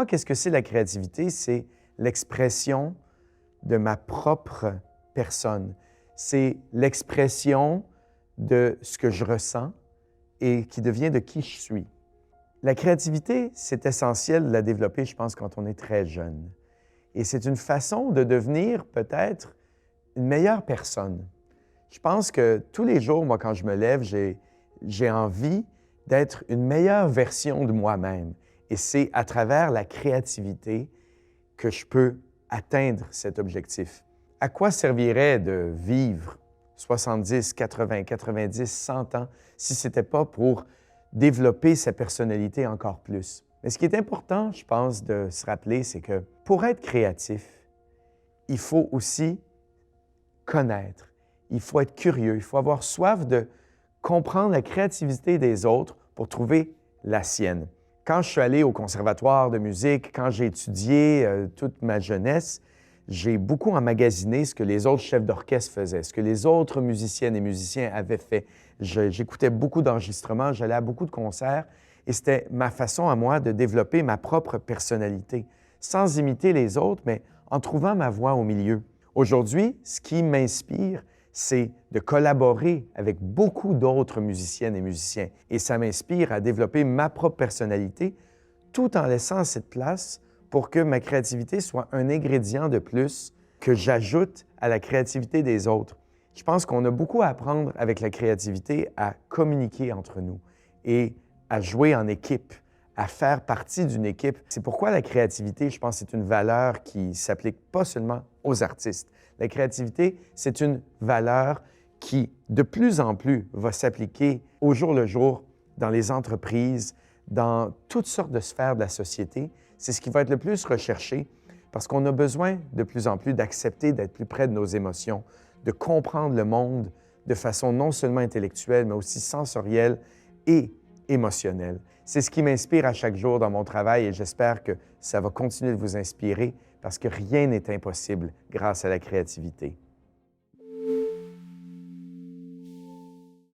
moi, qu'est-ce que c'est la créativité? C'est l'expression de ma propre personne. C'est l'expression de ce que je ressens et qui devient de qui je suis. La créativité, c'est essentiel de la développer, je pense, quand on est très jeune. Et c'est une façon de devenir peut-être une meilleure personne. Je pense que tous les jours, moi, quand je me lève, j'ai envie d'être une meilleure version de moi-même. Et c'est à travers la créativité que je peux atteindre cet objectif. À quoi servirait de vivre 70, 80, 90, 100 ans si ce n'était pas pour développer sa personnalité encore plus? Mais ce qui est important, je pense, de se rappeler, c'est que pour être créatif, il faut aussi connaître, il faut être curieux, il faut avoir soif de comprendre la créativité des autres pour trouver la sienne. Quand je suis allé au conservatoire de musique, quand j'ai étudié toute ma jeunesse, j'ai beaucoup emmagasiné ce que les autres chefs d'orchestre faisaient, ce que les autres musiciennes et musiciens avaient fait. J'écoutais beaucoup d'enregistrements, j'allais à beaucoup de concerts et c'était ma façon à moi de développer ma propre personnalité, sans imiter les autres, mais en trouvant ma voie au milieu. Aujourd'hui, ce qui m'inspire, c'est de collaborer avec beaucoup d'autres musiciennes et musiciens. Et ça m'inspire à développer ma propre personnalité tout en laissant cette place pour que ma créativité soit un ingrédient de plus que j'ajoute à la créativité des autres. Je pense qu'on a beaucoup à apprendre avec la créativité à communiquer entre nous et à jouer en équipe, à faire partie d'une équipe. C'est pourquoi la créativité, je pense, c'est une valeur qui s'applique pas seulement aux artistes. La créativité, c'est une valeur qui, de plus en plus, va s'appliquer au jour le jour dans les entreprises, dans toutes sortes de sphères de la société. C'est ce qui va être le plus recherché parce qu'on a besoin de plus en plus d'accepter d'être plus près de nos émotions, de comprendre le monde de façon non seulement intellectuelle, mais aussi sensorielle et émotionnelle. C'est ce qui m'inspire à chaque jour dans mon travail et j'espère que ça va continuer de vous inspirer parce que rien n'est impossible grâce à la créativité.